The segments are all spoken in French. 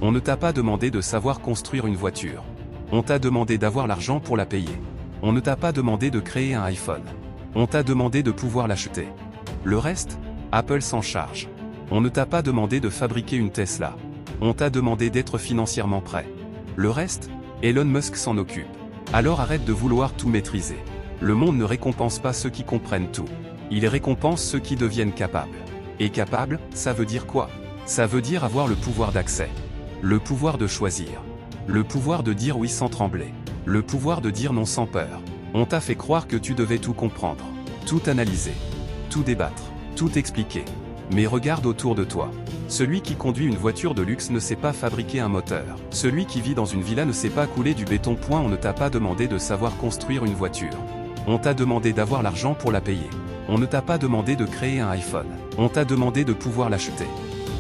On ne t'a pas demandé de savoir construire une voiture. On t'a demandé d'avoir l'argent pour la payer. On ne t'a pas demandé de créer un iPhone. On t'a demandé de pouvoir l'acheter. Le reste, Apple s'en charge. On ne t'a pas demandé de fabriquer une Tesla. On t'a demandé d'être financièrement prêt. Le reste, Elon Musk s'en occupe. Alors arrête de vouloir tout maîtriser. Le monde ne récompense pas ceux qui comprennent tout. Il récompense ceux qui deviennent capables. Et capable, ça veut dire quoi? Ça veut dire avoir le pouvoir d'accès. Le pouvoir de choisir. Le pouvoir de dire oui sans trembler. Le pouvoir de dire non sans peur. On t'a fait croire que tu devais tout comprendre. Tout analyser. Tout débattre. Tout expliquer. Mais regarde autour de toi. Celui qui conduit une voiture de luxe ne sait pas fabriquer un moteur. Celui qui vit dans une villa ne sait pas couler du béton. On ne t'a pas demandé de savoir construire une voiture. On t'a demandé d'avoir l'argent pour la payer. On ne t'a pas demandé de créer un iPhone. On t'a demandé de pouvoir l'acheter.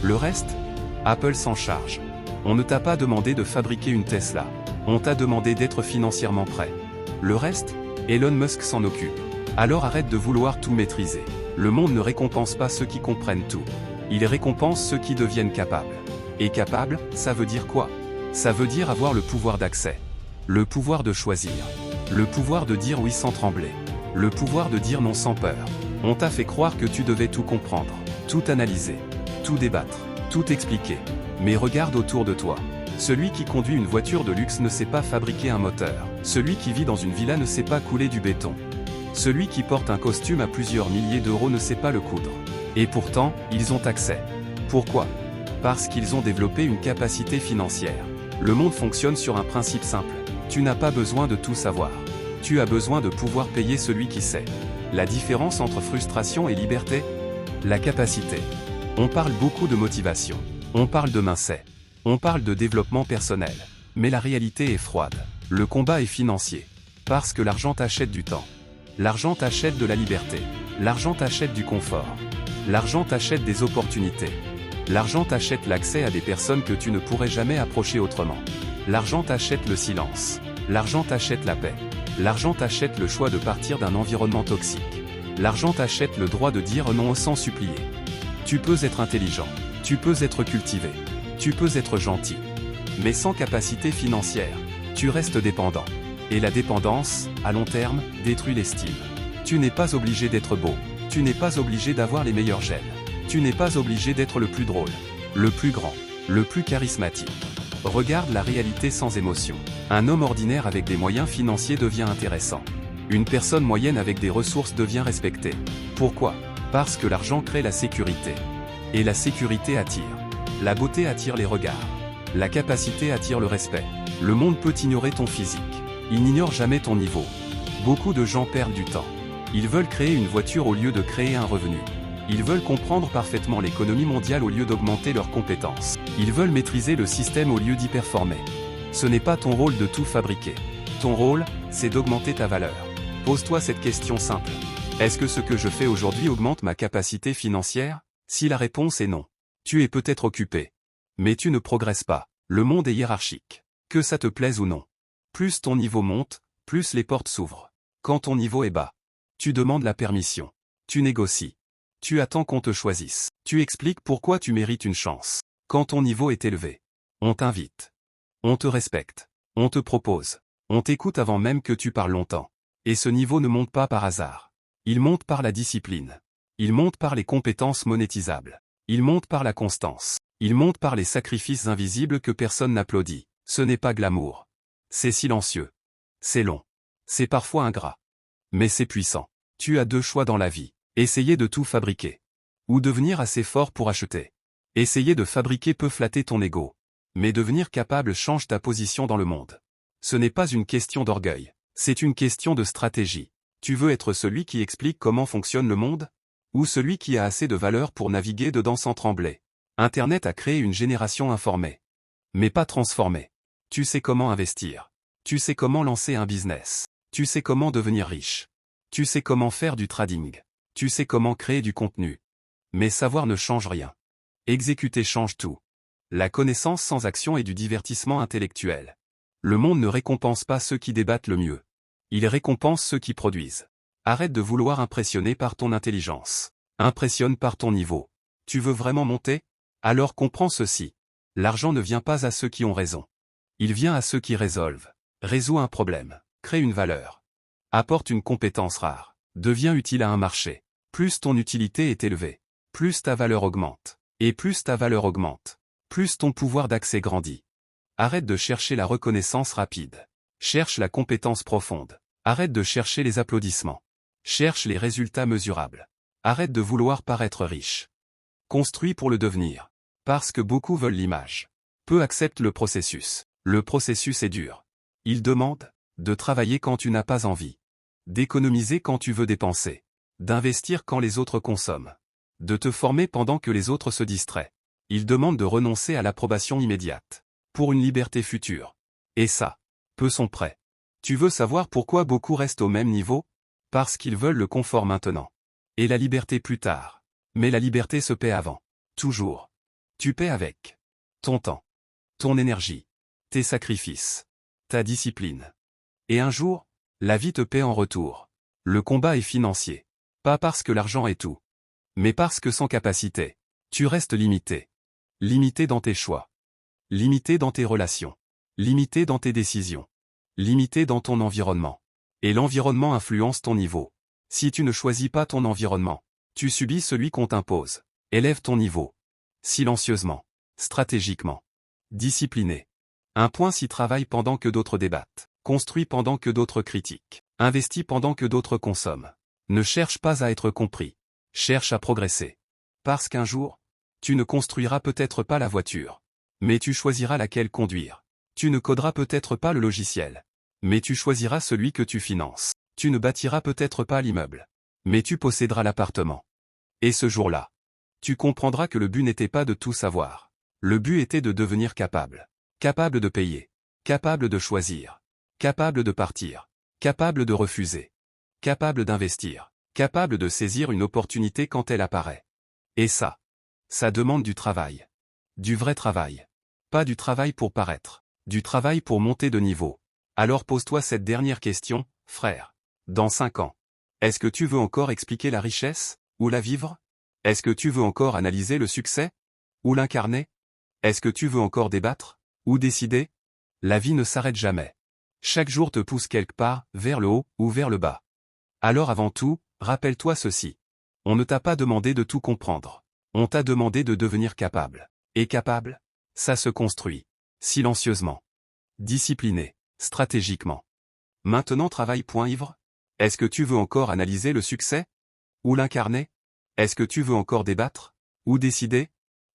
Le reste, Apple s'en charge. On ne t'a pas demandé de fabriquer une Tesla. On t'a demandé d'être financièrement prêt. Le reste, Elon Musk s'en occupe. Alors arrête de vouloir tout maîtriser. Le monde ne récompense pas ceux qui comprennent tout. Il récompense ceux qui deviennent capables. Et capable, ça veut dire quoi? Ça veut dire avoir le pouvoir d'accès. Le pouvoir de choisir. Le pouvoir de dire oui sans trembler. Le pouvoir de dire non sans peur. On t'a fait croire que tu devais tout comprendre. Tout analyser. Tout débattre. Tout expliquer. Mais regarde autour de toi. Celui qui conduit une voiture de luxe ne sait pas fabriquer un moteur. Celui qui vit dans une villa ne sait pas couler du béton. Celui qui porte un costume à plusieurs milliers d'euros ne sait pas le coudre. Et pourtant, ils ont accès. Pourquoi? Parce qu'ils ont développé une capacité financière. Le monde fonctionne sur un principe simple. Tu n'as pas besoin de tout savoir. Tu as besoin de pouvoir payer celui qui sait. La différence entre frustration et liberté? La capacité. On parle beaucoup de motivation. On parle de mindset. On parle de développement personnel. Mais la réalité est froide. Le combat est financier. Parce que l'argent t'achète du temps. L'argent t'achète de la liberté. L'argent t'achète du confort. L'argent t'achète des opportunités. L'argent t'achète l'accès à des personnes que tu ne pourrais jamais approcher autrement. L'argent t'achète le silence. L'argent t'achète la paix. L'argent t'achète le choix de partir d'un environnement toxique. L'argent t'achète le droit de dire non sans supplier. Tu peux être intelligent. Tu peux être cultivé. Tu peux être gentil. Mais sans capacité financière, tu restes dépendant. Et la dépendance, à long terme, détruit l'estime. Tu n'es pas obligé d'être beau. Tu n'es pas obligé d'avoir les meilleurs gènes. Tu n'es pas obligé d'être le plus drôle, le plus grand, le plus charismatique. Regarde la réalité sans émotion. Un homme ordinaire avec des moyens financiers devient intéressant. Une personne moyenne avec des ressources devient respectée. Pourquoi? Parce que l'argent crée la sécurité. Et la sécurité attire. La beauté attire les regards. La capacité attire le respect. Le monde peut ignorer ton physique. Il n'ignore jamais ton niveau. Beaucoup de gens perdent du temps. Ils veulent créer une voiture au lieu de créer un revenu. Ils veulent comprendre parfaitement l'économie mondiale au lieu d'augmenter leurs compétences. Ils veulent maîtriser le système au lieu d'y performer. Ce n'est pas ton rôle de tout fabriquer. Ton rôle, c'est d'augmenter ta valeur. Pose-toi cette question simple. Est-ce que ce que je fais aujourd'hui augmente ma capacité financière? Si la réponse est non, tu es peut-être occupé. Mais tu ne progresses pas. Le monde est hiérarchique. Que ça te plaise ou non. Plus ton niveau monte, plus les portes s'ouvrent. Quand ton niveau est bas, tu demandes la permission. Tu négocies. Tu attends qu'on te choisisse. Tu expliques pourquoi tu mérites une chance. Quand ton niveau est élevé, on t'invite. On te respecte. On te propose. On t'écoute avant même que tu parles longtemps. Et ce niveau ne monte pas par hasard. Il monte par la discipline. Il monte par les compétences monétisables. Il monte par la constance. Il monte par les sacrifices invisibles que personne n'applaudit. Ce n'est pas glamour. C'est silencieux. C'est long. C'est parfois ingrat. Mais c'est puissant. Tu as deux choix dans la vie. Essayer de tout fabriquer. Ou devenir assez fort pour acheter. Essayer de fabriquer peut flatter ton ego. Mais devenir capable change ta position dans le monde. Ce n'est pas une question d'orgueil. C'est une question de stratégie. Tu veux être celui qui explique comment fonctionne le monde? Ou celui qui a assez de valeur pour naviguer dedans sans trembler? Internet a créé une génération informée. Mais pas transformée. Tu sais comment investir. Tu sais comment lancer un business. Tu sais comment devenir riche. Tu sais comment faire du trading. Tu sais comment créer du contenu. Mais savoir ne change rien. Exécuter change tout. La connaissance sans action est du divertissement intellectuel. Le monde ne récompense pas ceux qui débattent le mieux. Il récompense ceux qui produisent. Arrête de vouloir impressionner par ton intelligence. Impressionne par ton niveau. Tu veux vraiment monter? Alors comprends ceci. L'argent ne vient pas à ceux qui ont raison. Il vient à ceux qui résolvent. Résout un problème. Crée une valeur. Apporte une compétence rare. Devient utile à un marché. Plus ton utilité est élevée, plus ta valeur augmente. Et plus ta valeur augmente, plus ton pouvoir d'accès grandit. Arrête de chercher la reconnaissance rapide. Cherche la compétence profonde. Arrête de chercher les applaudissements. Cherche les résultats mesurables. Arrête de vouloir paraître riche. Construis pour le devenir. Parce que beaucoup veulent l'image. Peu acceptent le processus. Le processus est dur. Il demande de travailler quand tu n'as pas envie. D'économiser quand tu veux dépenser. D'investir quand les autres consomment. De te former pendant que les autres se distraient. Il demande de renoncer à l'approbation immédiate. Pour une liberté future. Et ça, peu sont prêts. Tu veux savoir pourquoi beaucoup restent au même niveau? Parce qu'ils veulent le confort maintenant. Et la liberté plus tard. Mais la liberté se paie avant. Toujours. Tu paies avec ton temps, ton énergie, tes sacrifices, ta discipline. Et un jour, la vie te paie en retour. Le combat est financier. Pas parce que l'argent est tout. Mais parce que sans capacité, tu restes limité. Limité dans tes choix. Limité dans tes relations. Limité dans tes décisions. Limité dans ton environnement. Et l'environnement influence ton niveau. Si tu ne choisis pas ton environnement, tu subis celui qu'on t'impose. Élève ton niveau. Silencieusement. Stratégiquement. Discipliné. Un point s'y travaille pendant que d'autres débattent. Construit pendant que d'autres critiquent. Investit pendant que d'autres consomment. Ne cherche pas à être compris. Cherche à progresser. Parce qu'un jour, tu ne construiras peut-être pas la voiture. Mais tu choisiras laquelle conduire. Tu ne coderas peut-être pas le logiciel. Mais tu choisiras celui que tu finances. Tu ne bâtiras peut-être pas l'immeuble. Mais tu posséderas l'appartement. Et ce jour-là, tu comprendras que le but n'était pas de tout savoir. Le but était de devenir capable. Capable de payer. Capable de choisir. Capable de partir. Capable de refuser. Capable d'investir. Capable de saisir une opportunité quand elle apparaît. Et ça demande du travail. Du vrai travail. Pas du travail pour paraître. Du travail pour monter de niveau. Alors pose-toi cette dernière question, frère. Dans 5 ans, est-ce que tu veux encore expliquer la richesse, ou la vivre? Est-ce que tu veux encore analyser le succès, ou l'incarner? Est-ce que tu veux encore débattre, ou décider? La vie ne s'arrête jamais. Chaque jour te pousse quelque part, vers le haut, ou vers le bas. Alors avant tout, rappelle-toi ceci. On ne t'a pas demandé de tout comprendre. On t'a demandé de devenir capable. Et capable, ça se construit. Silencieusement. Discipliné. Stratégiquement. Maintenant travaille.ivre. Est-ce que tu veux encore analyser le succès? Ou l'incarner? Est-ce que tu veux encore débattre? Ou décider?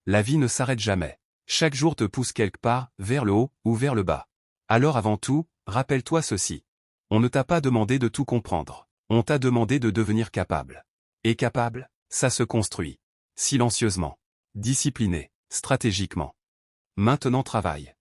La vie ne s'arrête jamais. Chaque jour te pousse quelque part, vers le haut, ou vers le bas. Alors avant tout, rappelle-toi ceci. On ne t'a pas demandé de tout comprendre. On t'a demandé de devenir capable. Et capable, ça se construit. Silencieusement. Discipliné. Stratégiquement. Maintenant travaille.